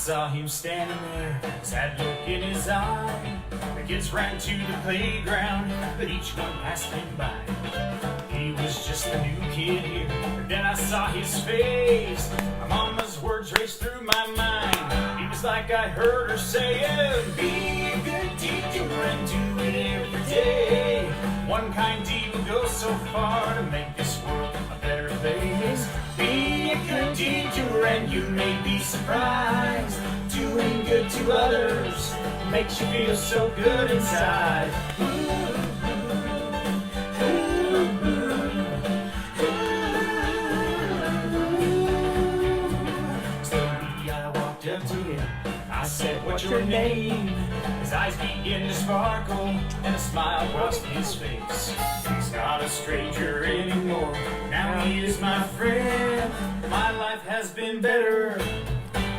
saw him standing there, sad look in his eye. The kids ran to the playground, but each one passed him by. He was just a new kid here, but then I saw his face. My mama's words raced through my mind. It was like I heard her saying, be a good teacher and do it every day. One kind deed will go so far to make this world a better place. Be a good teacher and you may be surprised. Doing good to others makes you feel so good inside. Slowly I walked up to him. I said, what's your name? His eyes began to sparkle and a smile crossed his face. He's not a stranger anymore. Now he is my friend. My life has been better,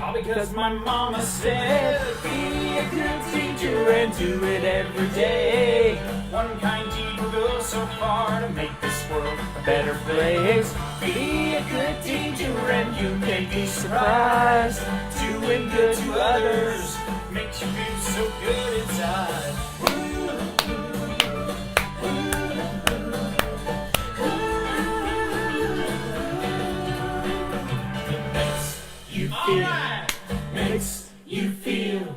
all because my mama said, be a good teacher and do it every day. One kind deed will go so far to make this world a better place. Be a good teacher and you may be surprised. Doing good to others makes you feel so good inside. Makes you feel,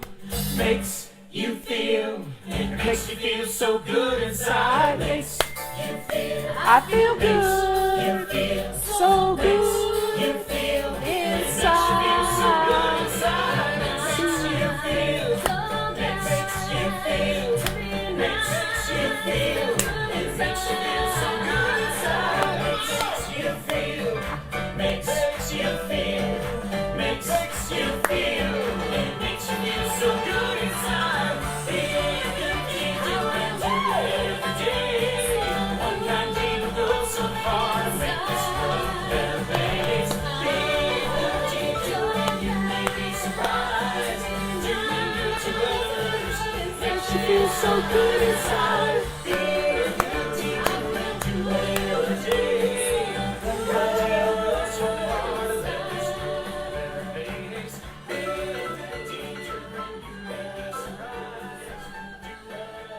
makes you feel, it makes you feel so good inside. Makes you feel, I feel good, you feel so good you feel inside. Makes you feel, makes you feel, makes you feel, it makes you feel so good inside. Makes you feel, makes you feel, makes you feel, it makes you feel so good inside. Be a good teacher and do it every day. One kind deed will go so far to make this world a better place. Be a good teacher and you may be surprised. Doing good to others makes you feel so good inside. Be a good teacher and do it every day. One kind deed will go so far to make this world a better place. Be a good teacher and you may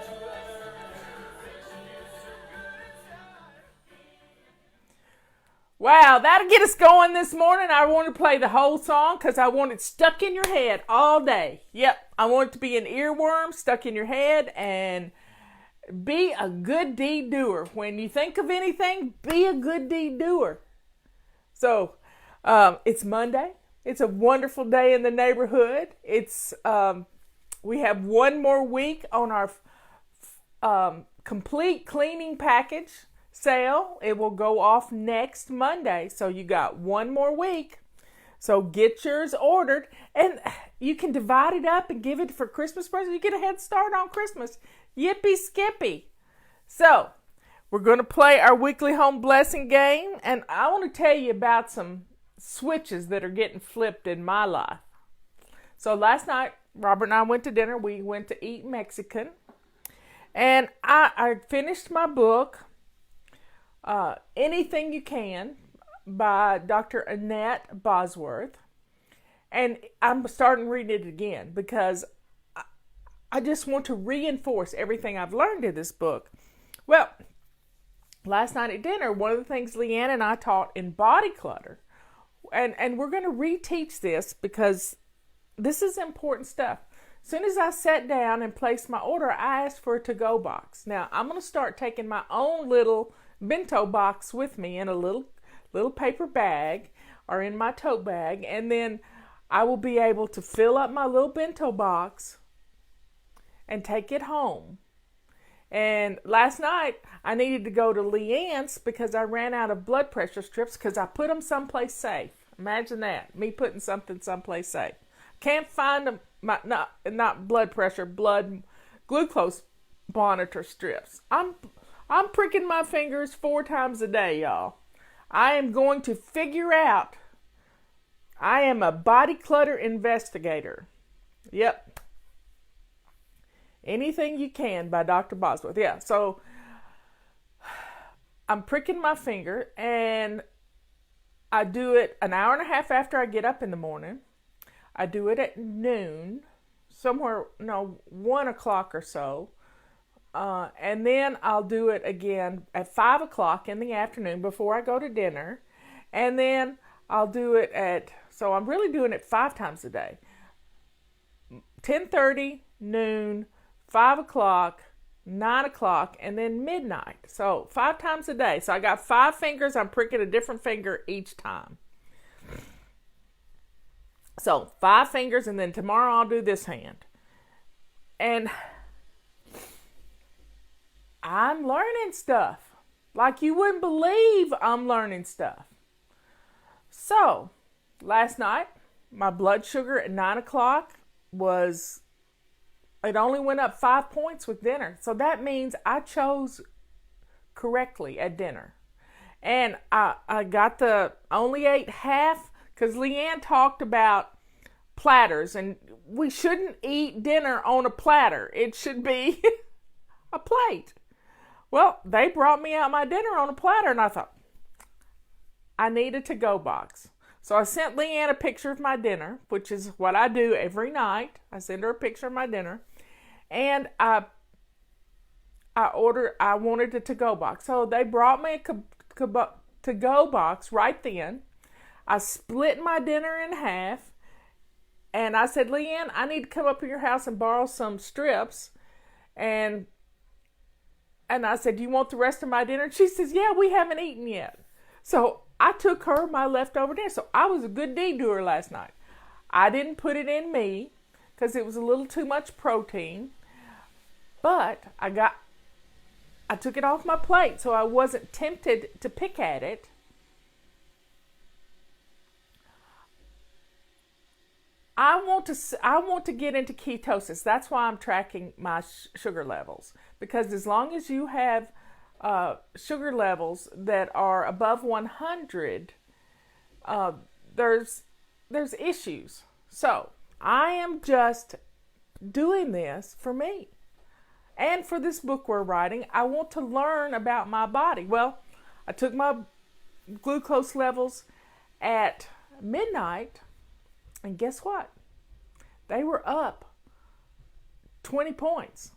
be surprised. Do good to others makes you feel so good inside. Wow, that'll get us going this morning. I want to play the whole song because I want it stuck in your head all day. Yep, I want it to be an earworm stuck in your head, and be a good deed doer. When you think of anything, be a good deed doer. So, it's Monday. It's a wonderful day in the neighborhood. It's we have one more week on our complete cleaning package sale. It will go off next Monday. So you got one more week. So get yours ordered, and you can divide it up and give it for Christmas presents. You get a head start on Christmas. Yippee skippy. So we're going to play our weekly home blessing game, and I want to tell you about some switches that are getting flipped in my life. So last night, Robert and I went to dinner. We went to eat Mexican, and I finished my book, Anything You Can, by Dr. Annette Bosworth, and I'm starting reading it again because I just want to reinforce everything I've learned in this book. Well, last night at dinner, one of the things Leanne and I taught in body clutter, and we're going to reteach this because this is important stuff. As soon as I sat down and placed my order, I asked for a to-go box. Now, I'm going to start taking my own little bento box with me in a little paper bag or in my tote bag, and then I will be able to fill up my little bento box and take it home. And last night, I needed to go to Leanne's because I ran out of blood pressure strips because I put them someplace safe. Imagine that, me putting something someplace safe. Can't find them, not blood pressure, blood glucose monitor strips. I'm pricking my fingers 4 times a day, y'all. I am going to figure out. I am a body clutter investigator. Yep. Anything You Can by Dr. Bosworth. Yeah, so I'm pricking my finger, and I do it an hour and a half after I get up in the morning. I do it at noon, somewhere, no, 1 o'clock or so. And then I'll do it again at 5 o'clock in the afternoon before I go to dinner. And then I'll do it so I'm really doing it 5 times a day. 10:30, noon, 5 o'clock, 9 o'clock, and then midnight. So 5 times a day. So I got 5 fingers. I'm pricking a different finger each time. So 5 fingers, and then tomorrow I'll do this hand. And I'm learning stuff. Like you wouldn't believe I'm learning stuff. So last night, my blood sugar at 9 o'clock it only went up 5 points with dinner. So that means I chose correctly at dinner. And I only ate half, because Leanne talked about platters, and we shouldn't eat dinner on a platter. It should be a plate. Well, they brought me out my dinner on a platter, and I thought, I need a to-go box. So I sent Leanne a picture of my dinner, which is what I do every night. I send her a picture of my dinner. And I wanted a to-go box. So they brought me a to-go box right then. I split my dinner in half. And I said, Leanne, I need to come up to your house and borrow some strips. And I said, do you want the rest of my dinner? And she says, yeah, we haven't eaten yet. So I took her my leftover dinner. So I was a good deed to her last night. I didn't put it in me because it was a little too much protein. But I took it off my plate so I wasn't tempted to pick at it. I want to get into ketosis. That's why I'm tracking my sugar levels. Because as long as you have sugar levels that are above 100, there's issues. So I am just doing this for me. And for this book we're writing, I want to learn about my body. Well, I took my glucose levels at midnight, and guess what? They were up 20 points.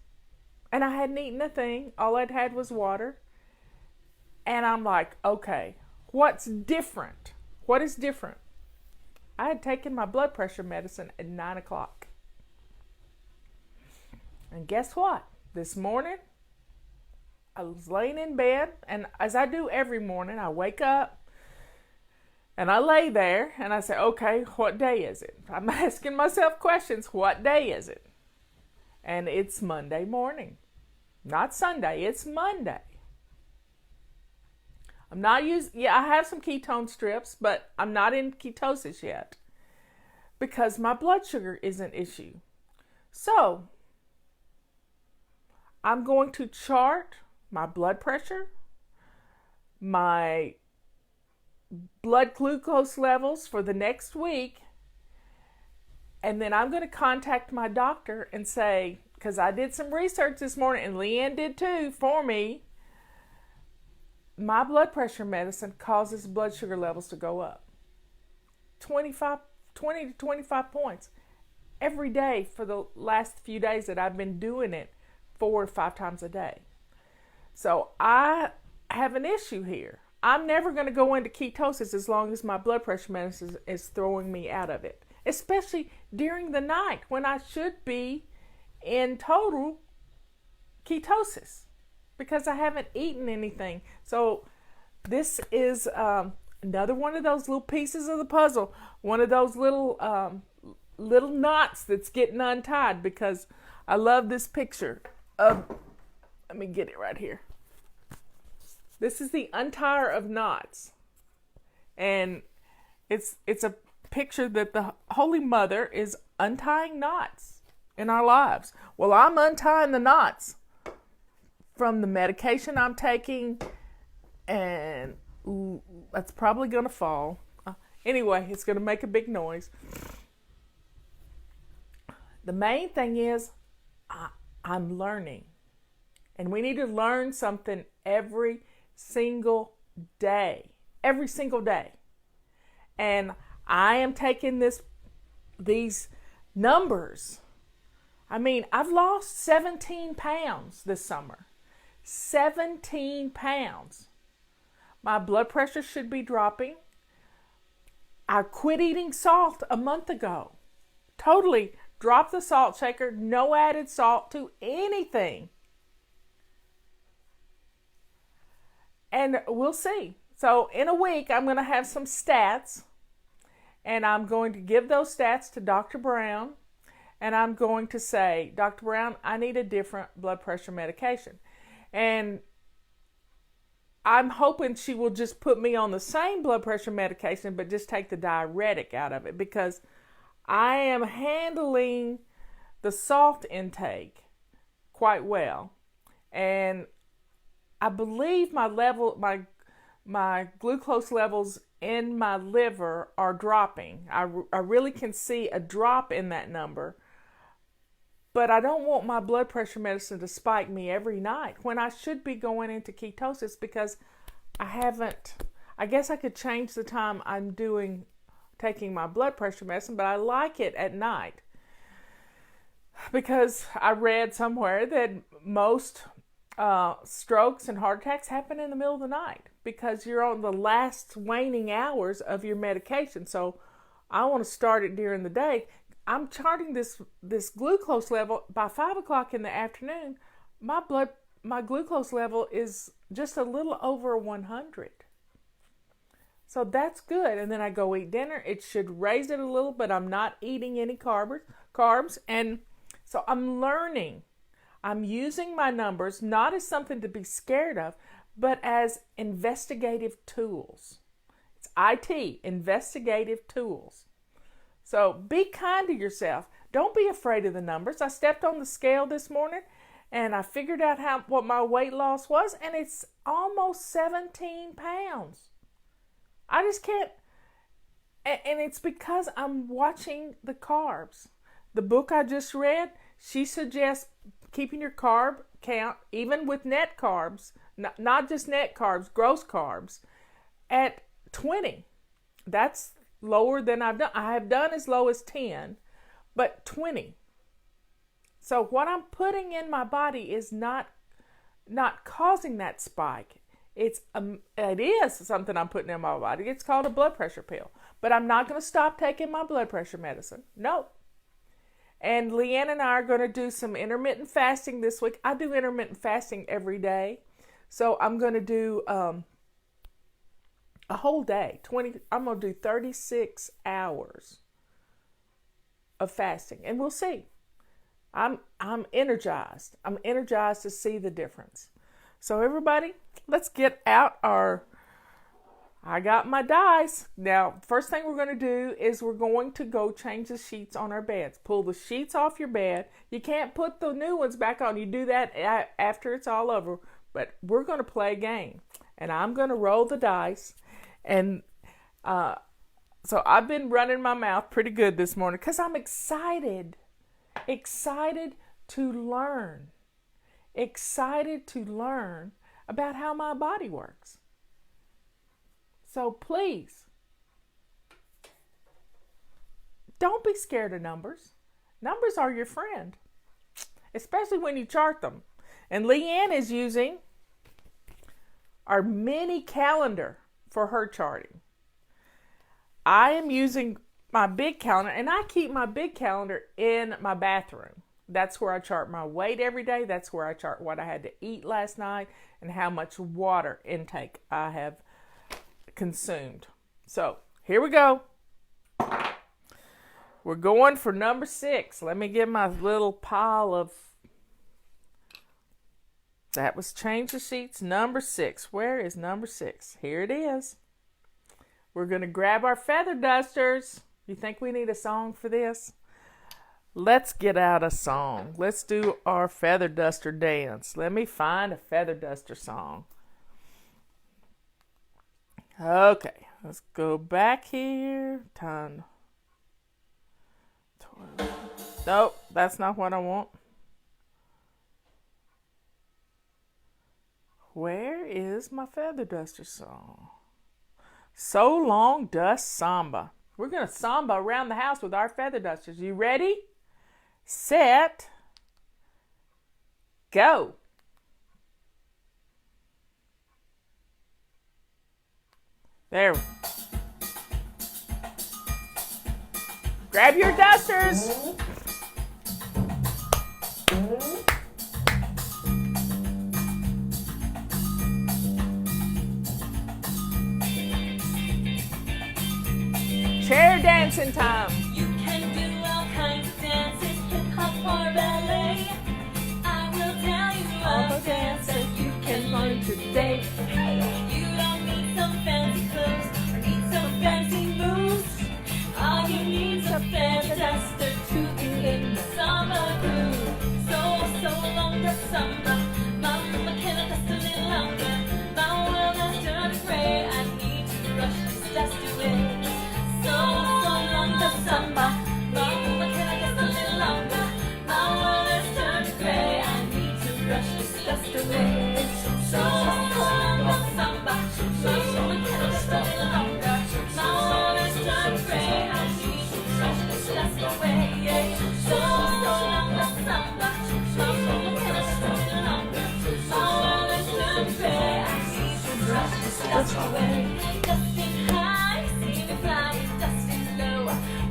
And I hadn't eaten a thing. All I'd had was water. And I'm like, okay, what's different? What is different? I had taken my blood pressure medicine at 9 o'clock. And guess what? This morning, I was laying in bed, and as I do every morning, I wake up, and I lay there, and I say, okay, what day is it? I'm asking myself questions. What day is it? And it's Monday morning. Not Sunday, it's Monday. I have some ketone strips, but I'm not in ketosis yet because my blood sugar is an issue. So, I'm going to chart my blood pressure, my blood glucose levels for the next week, and then I'm going to contact my doctor and say, because I did some research this morning, and Leanne did too for me, my blood pressure medicine causes blood sugar levels to go up 20 to 25 points every day for the last few days that I've been doing it 4 or 5 times a day. So I have an issue here. I'm never going to go into ketosis as long as my blood pressure medicine is throwing me out of it, especially during the night when I should be in total ketosis because I haven't eaten anything. So this is another one of those little pieces of the puzzle, one of those little knots that's getting untied, because I love this picture of, let me get it right here. This is the Untier of Knots. And it's a picture that the Holy Mother is untying knots in our lives. Well, I'm untying the knots from the medication I'm taking, and that's probably going to fall. Anyway, it's going to make a big noise. The main thing is I'm learning. And we need to learn something every single day. Every single day. And I am taking this these numbers. I mean, I've lost 17 pounds this summer. 17 pounds. My blood pressure should be dropping. I quit eating salt a month ago. Totally dropped the salt shaker, no added salt to anything. And we'll see. So in a week, I'm going to have some stats, and I'm going to give those stats to Dr. Brown, and I'm going to say, Dr. Brown, I need a different blood pressure medication. And I'm hoping she will just put me on the same blood pressure medication, but just take the diuretic out of it, because I am handling the salt intake quite well. And I believe my glucose levels in my liver are dropping. I really can see a drop in that number. But I don't want my blood pressure medicine to spike me every night when I should be going into ketosis, because I haven't. I guess I could change the time I'm taking my blood pressure medicine, but I like it at night, because I read somewhere that most strokes and heart attacks happen in the middle of the night because you're on the last waning hours of your medication. So I want to start it during the day. I'm charting this glucose level. By 5 o'clock in the afternoon, my glucose level is just a little over 100. So that's good. And then I go eat dinner. It should raise it a little, but I'm not eating any carbs. And so I'm learning. I'm using my numbers not as something to be scared of, but as investigative tools. It's IT, investigative tools. So be kind to yourself. Don't be afraid of the numbers. I stepped on the scale this morning and I figured out what my weight loss was, and it's almost 17 pounds. I just can't. And it's because I'm watching the carbs. The book I just read, she suggests keeping your carb count, even with net carbs, not just net carbs, gross carbs, at 20. That's lower than I've done. I have done as low as 10, but 20. So what I'm putting in my body is not causing that spike. It is something I'm putting in my body. It's called a blood pressure pill. But I'm not going to stop taking my blood pressure medicine. No. And Leanne and I are going to do some intermittent fasting this week. I do intermittent fasting every day. So I'm going to do a whole day. I'm going to do 36 hours of fasting. And we'll see. I'm energized. I'm energized to see the difference. So everybody, let's get out I got my dice. Now, first thing we're going to do is we're going to go change the sheets on our beds. Pull the sheets off your bed. You can't put the new ones back on. You do that after it's all over. But we're going to play a game. And I'm going to roll the dice. And so I've been running my mouth pretty good this morning because I'm excited. Excited to learn. Excited to learn about how my body works. So please, don't be scared of numbers. Numbers are your friend, especially when you chart them. And Leanne is using our mini calendar for her charting. I am using my big calendar, and I keep my big calendar in my bathroom. That's where I chart my weight every day. That's where I chart what I had to eat last night and how much water intake I have consumed. So here we go. We're going for number 6. Let me get my little pile of. That was change the sheets. Number 6. Where is number 6? Here it is. We're going to grab our feather dusters. You think we need a song for this? Let's get out a song. Let's do our feather duster dance. Let me find a feather duster song. Okay, let's go back here. Time. 12. Nope, that's not what I want. Where is my feather duster song? So Long Dust Samba. We're going to samba around the house with our feather dusters. You ready? Set. Go. There. Grab your dusters. Chair dancing time. You can do all kinds of dances, hip hop or ballet. I will tell you all the dances you can learn today. You don't need some fancy clothes or need some fancy moves. All you need is a feather duster to be in the samba groove. So long the samba, mama can I dust a little longer? My world has turned gray. I need to brush this dust away. So long the samba, mama can I dust a little longer? My world has turned gray. I need to brush this dust away. So long the samba, mama can I dust a little longer? My world has turned gray. I need to brush this dust away. So long the samba, mama can I dust a little longer? My world has turned gray. I need to brush this dust away. Dusting high, see me flying, dusting low.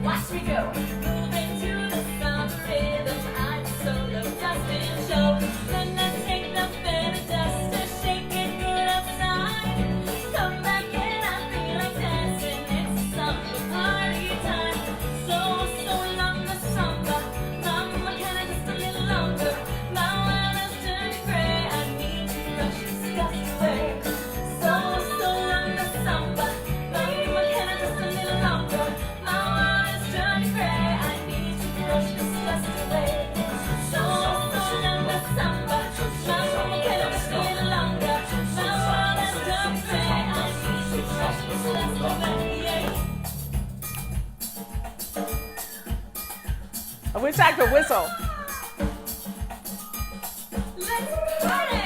Watch me go, moving to the samba rhythm. I'm solo, dusting show. Then I take the feather duster, shake it good outside. Come back and I feel like dancing. It's a samba party time. So long the samba, mama can I just a little longer? My world has turned gray. I need to brush this dust away. So long the samba, mama can I just a little longer? My world has turned gray. I need to brush this dust away. So long the samba, mama can I just a little longer? My world has turned gray. I need to brush this dust away. I wish I could whistle. Let's party!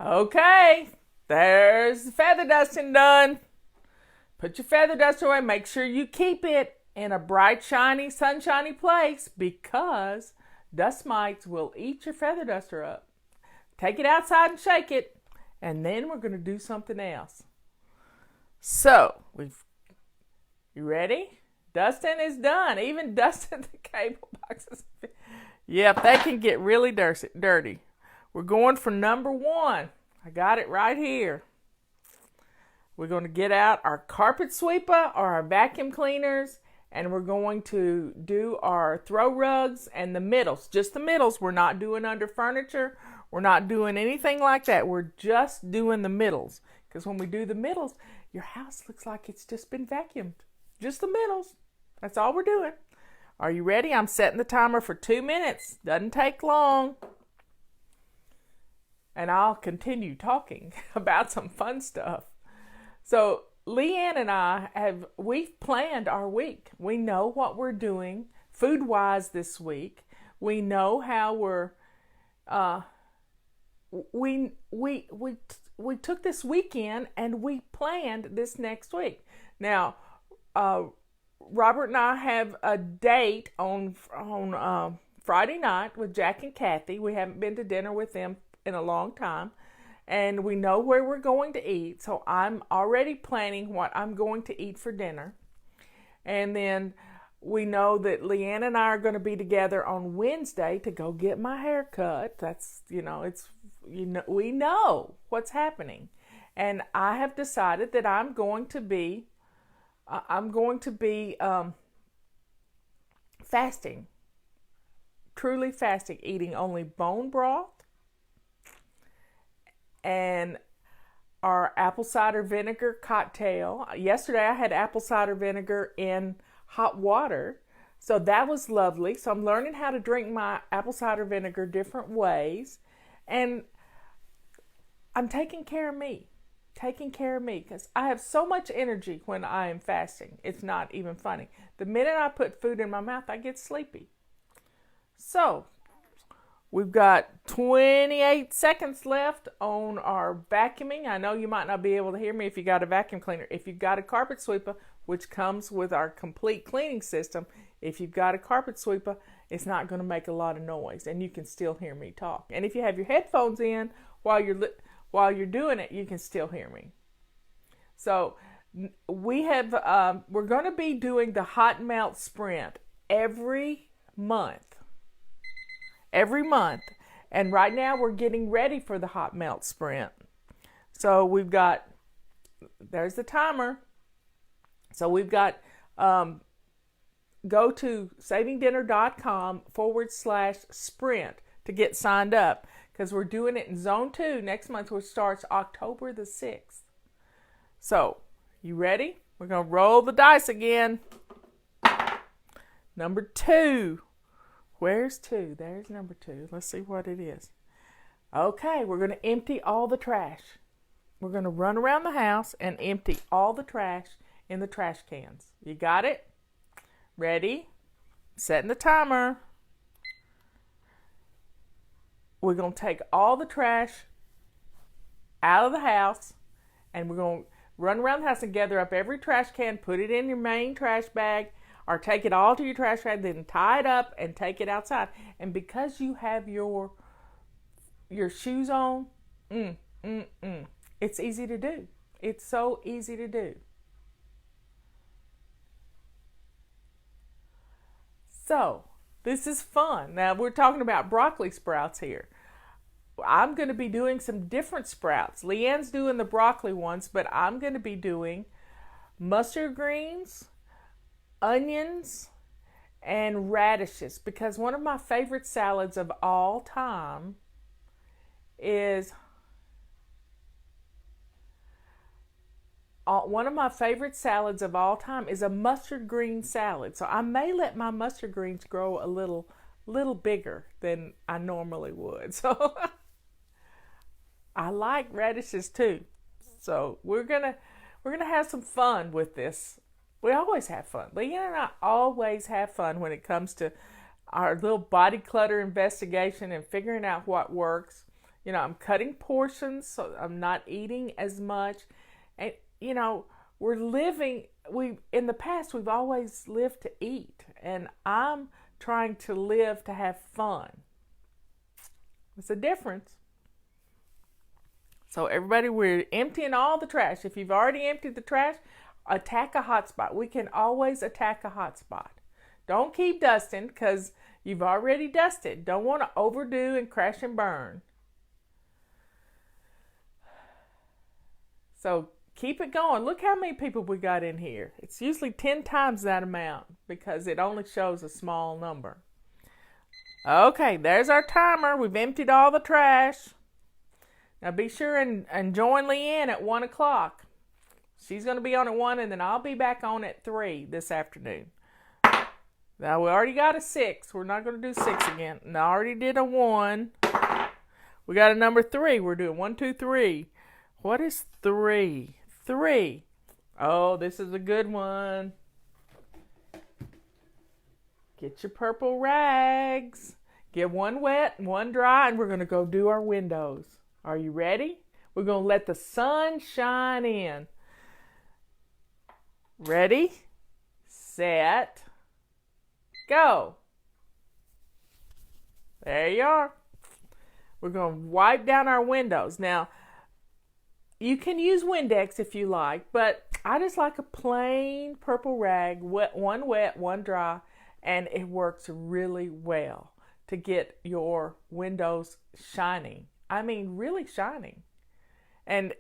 Okay, there's the feather dusting done. Put your feather duster away. Make sure you keep it in a bright, shiny, sunshiny place because dust mites will eat your feather duster up. Take it outside and shake it, and then we're going to do something else. So, you ready? Dusting is done. Even dusting the cable boxes. Yep, they can get really dirty. We're going for number 1. I got it right here. We're going to get out our carpet sweeper or our vacuum cleaners, and we're going to do our throw rugs and the middles. Just the middles. We're not doing under furniture. We're not doing anything like that. We're just doing the middles. Because when we do the middles, your house looks like it's just been vacuumed. Just the middles. That's all we're doing. Are you ready? I'm setting the timer for 2 minutes. Doesn't take long. And I'll continue talking about some fun stuff. So Leanne and we've planned our week. We know what we're doing food-wise this week. We know how we took this weekend and we planned this next week. Now, Robert and I have a date on Friday night with Jack and Kathy. We haven't been to dinner with them in a long time. and we know where we're going to eat. So I'm already planning what I'm going to eat for dinner. And then we know that Leanne and I are going to be together on Wednesday to go get my hair cut. That's, we know what's happening. And I have decided that I'm going to be fasting, truly fasting, eating only bone broth and our apple cider vinegar cocktail. Yesterday I had apple cider vinegar in hot water, so that was lovely. So I'm learning how to drink my apple cider vinegar different ways, and I'm taking care of me, because I have so much energy when I am fasting. It's not even funny. The minute I put food in my mouth, I get sleepy. So we've got 28 seconds left on our vacuuming. I know you might not be able to hear me if you got a vacuum cleaner. If you've got a carpet sweeper, which comes with our complete cleaning system, if you've got a carpet sweeper, it's not going to make a lot of noise, and you can still hear me talk. And if you have your headphones in while you're doing it, you can still hear me. So we're going to be doing the hot melt sprint every month. And right now we're getting ready for the hot melt sprint. So there's the timer. So we've got, go to savingdinner.com/sprint to get signed up, because we're doing it in Zone 2 next month, which starts October the 6th. So, you ready? We're going to roll the dice again. Number 2. Where's 2? There's number 2. Let's see what it is. Okay, we're going to empty all the trash. We're going to run around the house and empty all the trash in the trash cans. You got it? Ready? Setting the timer. We're going to take all the trash out of the house, and we're going to run around the house and gather up every trash can, put it in your main trash bag, or take it all to your trash bag, then tie it up and take it outside. And because you have your shoes on, it's easy to do. It's so easy to do. So, this is fun. Now, we're talking about broccoli sprouts here. I'm going to be doing some different sprouts. Leanne's doing the broccoli ones, but I'm going to be doing mustard greens, onions, and radishes, because one of my favorite salads of all time is a mustard green salad. So I may let my mustard greens grow a little bigger than I normally would. So I like radishes too. So we're gonna have some fun with this. We always have fun. Leanne and I always have fun when it comes to our little body clutter investigation and figuring out what works. I'm cutting portions, so I'm not eating as much. And in the past, we've always lived to eat, and I'm trying to live to have fun. It's a difference. So everybody, we're emptying all the trash. If you've already emptied the trash, attack a hot spot. We can always attack a hot spot. Don't keep dusting, because you've already dusted. Don't want to overdo and crash and burn. So keep it going. Look how many people we got in here. It's usually 10 times that amount, because it only shows a small number. Okay, there's our timer. We've emptied all the trash. Now be sure and join Leanne at 1 o'clock. She's going to be on at 1, and then I'll be back on at 3 this afternoon. Now we already got a 6. We're not going to do 6 again. And I already did a 1. We got a number 3. We're doing 1, 2, 3. What is 3? 3. Oh, this is a good one. Get your purple rags. Get one wet and one dry, and we're going to go do our windows. Are you ready? We're going to let the sun shine in. Ready, set, go. There you are. We're going to wipe down our windows. Now, You can use Windex if you like, but I just like a plain purple rag, one wet, one dry, and it works really well to get your windows shining. I mean, really shining. And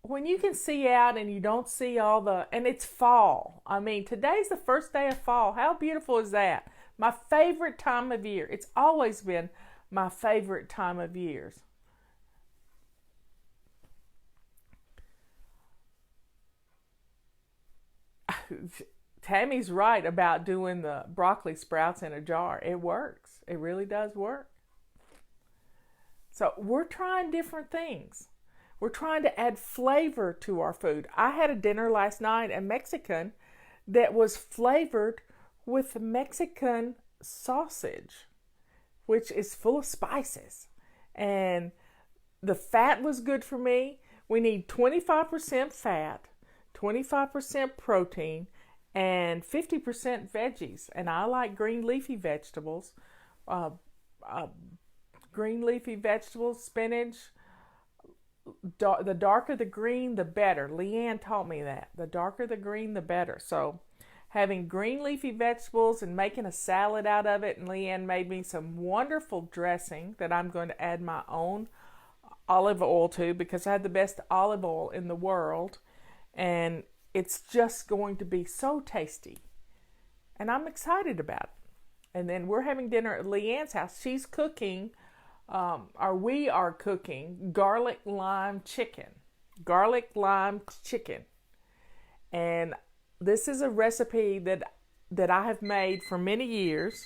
when you can see out and you don't see and it's fall. I mean, today's the first day of fall. How beautiful is that? My favorite time of year. It's always been my favorite time of years. Tammy's right about doing the broccoli sprouts in a jar. It works. It really does work. So we're trying different things. We're trying to add flavor to our food. I had a dinner last night, a Mexican, that was flavored with Mexican sausage, which is full of spices. And the fat was good for me. We need 25% fat, 25% protein, and 50% veggies. And I like green leafy vegetables. Spinach. The darker the green, the better. Leanne taught me that. The darker the green, the better. So having green leafy vegetables and making a salad out of it, and Leanne made me some wonderful dressing that I'm going to add my own olive oil to, because I had the best olive oil in the world, and it's just going to be so tasty. And I'm excited about it. And then we're having dinner at Leanne's house. She's cooking we are cooking garlic lime chicken. And this is a recipe that I have made for many years.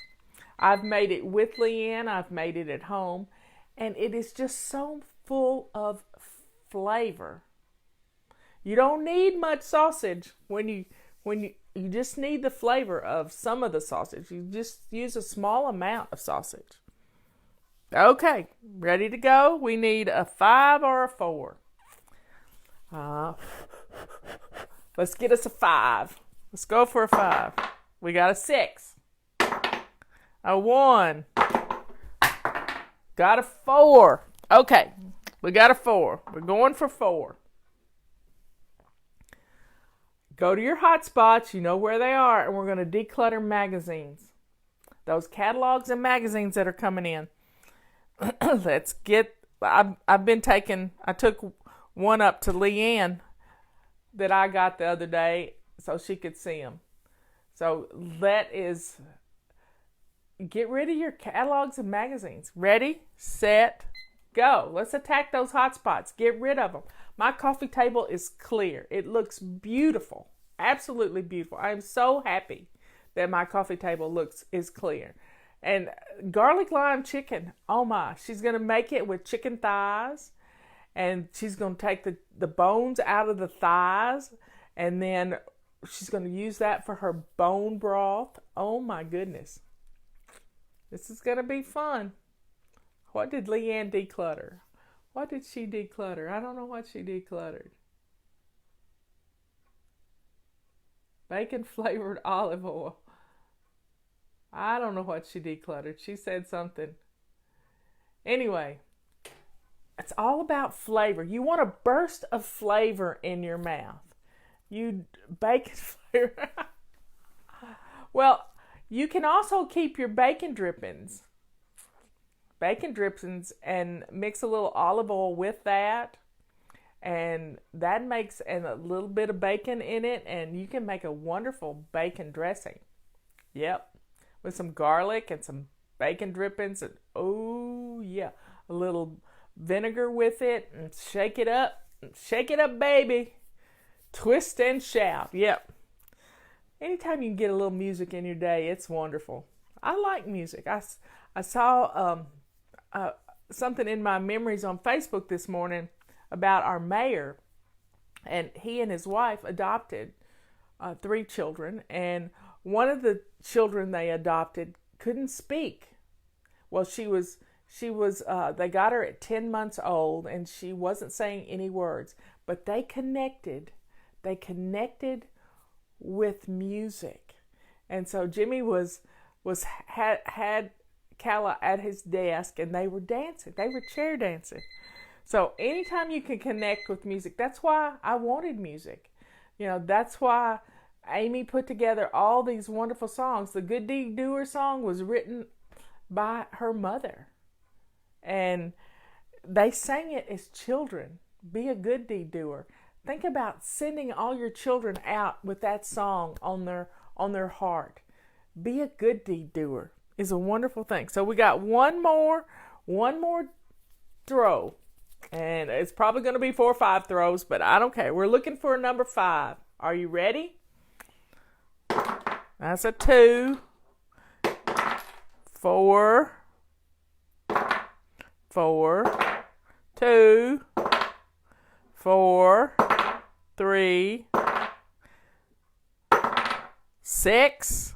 I've made it with Leanne. I've made it at home. And it is just so full of flavor. You don't need much sausage when you just need the flavor of some of the sausage. You just use a small amount of sausage. Okay, ready to go? We need a 5 or a 4. Let's get us a 5. Let's go for a 5. We got a 6. A 1. Got a 4. Okay, we got a 4. We're going for 4. Go to your hot spots. You know where they are. And we're going to declutter magazines. Those catalogs and magazines that are coming in. Let's get, I took one up to Leanne that I got the other day so she could see them. So get rid of your catalogs and magazines. Ready, set, go. Let's attack those hot spots. Get rid of them. My coffee table is clear. It looks beautiful. Absolutely beautiful. I am so happy that my coffee table is clear. And garlic lime chicken, oh my, she's going to make it with chicken thighs, and she's going to take the bones out of the thighs, and then she's going to use that for her bone broth. Oh my goodness. This is going to be fun. What did Leanne declutter? What did she declutter? I don't know what she decluttered. Bacon flavored olive oil. I don't know what she decluttered. She said something. Anyway, it's all about flavor. You want a burst of flavor in your mouth. Bacon flavor. Well, you can also keep your bacon drippings and mix a little olive oil with that. And that makes a little bit of bacon in it, and you can make a wonderful bacon dressing. Yep. With some garlic and some bacon drippings, and oh yeah, a little vinegar with it, and shake it up, baby. Twist and shout. Yep. Anytime you can get a little music in your day, it's wonderful. I like music. I saw something in my memories on Facebook this morning about our mayor, and he and his wife adopted 3 children, and one of the children they adopted couldn't speak. Well, they got her at 10 months old, and she wasn't saying any words, but they connected with music. And so Jimmy had Calla at his desk, and they were dancing. They were chair dancing. So anytime you can connect with music, that's why I wanted music. That's why Amy put together all these wonderful songs. The Good Deed Doer song was written by her mother. And they sang it as children. Be a good deed doer. Think about sending all your children out with that song on their heart. Be a good deed doer is a wonderful thing. So we got one more throw. And it's probably going to be 4 or 5 throws, but I don't care. We're looking for a number 5. Are you ready? That's a 2, 4, 2, 4, 3, 6.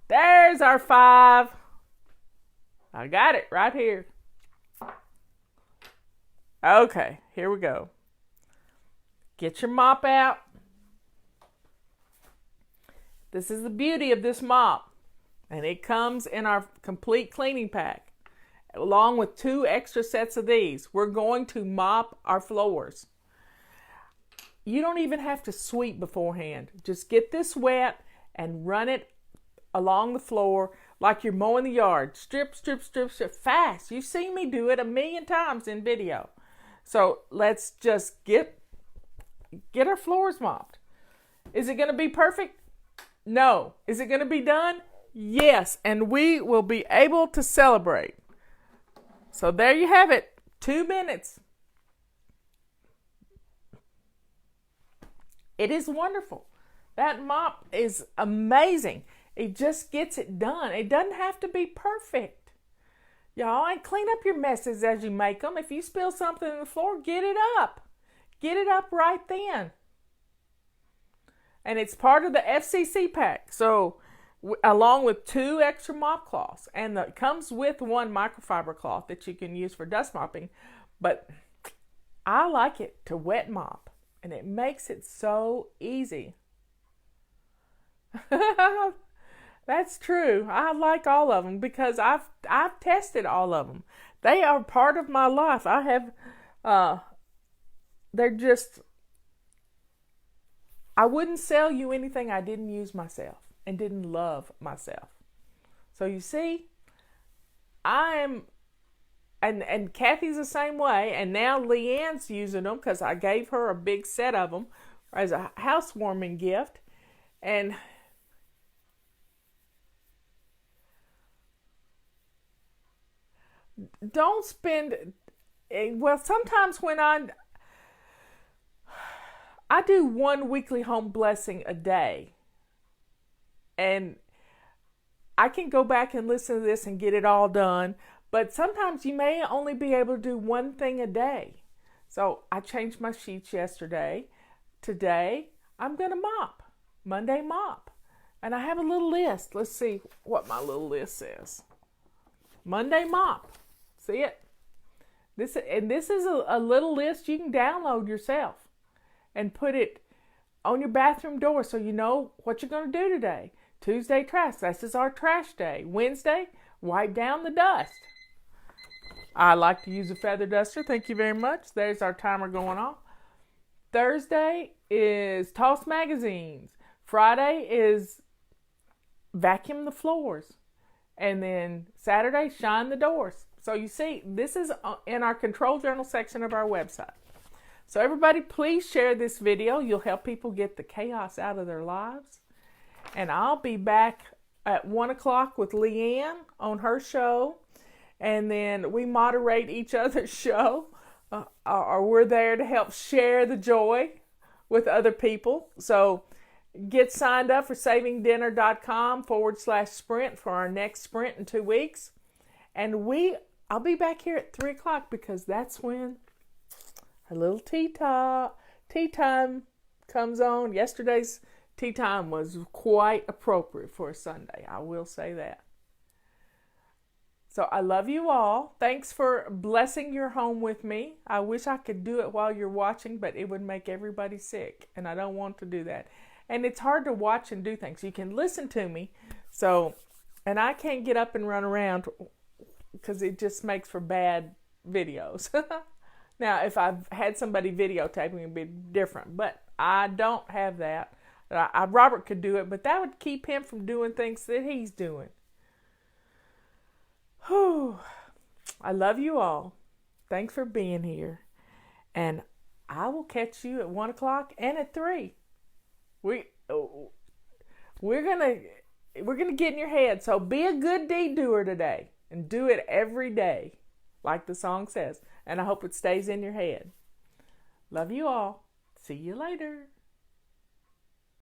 There's our 5. I got it right here. Okay, here we go. Get your mop out. This is the beauty of this mop. And it comes in our complete cleaning pack, along with 2 extra sets of these. We're going to mop our floors. You don't even have to sweep beforehand. Just get this wet and run it along the floor like you're mowing the yard. Strip, strip, strip, strip, fast. You've seen me do it 1,000,000 times in video. So let's just get our floors mopped. Is it going to be perfect? No. Is it going to be done? Yes. And we will be able to celebrate. So there you have it. 2 minutes. It is wonderful. That mop is amazing. It just gets it done. It doesn't have to be perfect. Y'all, and clean up your messes as you make them. If you spill something on the floor, get it up. Get it up right then. And it's part of the FCC pack. So, along with 2 extra mop cloths. And it comes with 1 microfiber cloth that you can use for dust mopping. But I like it to wet mop. And it makes it so easy. That's true. I like all of them because I've tested all of them. They are part of my life. I have, I wouldn't sell you anything I didn't use myself and didn't love myself. So you see, and Kathy's the same way, and now Leanne's using them because I gave her a big set of them as a housewarming gift. And don't spend, well, sometimes when I do 1 weekly home blessing a day, and I can go back and listen to this and get it all done, but sometimes you may only be able to do 1 thing a day. So I changed my sheets yesterday. Today, I'm going to mop. Monday, mop. And I have a little list. Let's see what my little list says. Monday, mop. See it? This is a little list you can download yourself and put it on your bathroom door so you know what you're going to do today. Tuesday, trash. This is our trash day. Wednesday, wipe down the dust. I like to use a feather duster. Thank you very much. There's our timer going off. Thursday is toss magazines. Friday is vacuum the floors. And then Saturday, shine the doors. So you see, this is in our control journal section of our website. So everybody, please share this video. You'll help people get the chaos out of their lives. And I'll be back at 1 o'clock with Leanne on her show. And then we moderate each other's show. Or we're there to help share the joy with other people. So get signed up for savingdinner.com/sprint for our next sprint in 2 weeks. And I'll be back here at 3 o'clock because that's when our little tea time comes on. Yesterday's tea time was quite appropriate for a Sunday. I will say that. So I love you all. Thanks for blessing your home with me. I wish I could do it while you're watching, but it would make everybody sick, and I don't want to do that. And it's hard to watch and do things. You can listen to me, and I can't get up and run around because it just makes for bad videos. Now, if I've had somebody videotaping, it'd be different. But I don't have that. Robert could do it, but that would keep him from doing things that he's doing. Whew. I love you all. Thanks for being here. And I will catch you at 1 o'clock and at 3. We're gonna get in your head. So be a good deed doer today and do it every day, like the song says. And I hope it stays in your head. Love you all. See you later.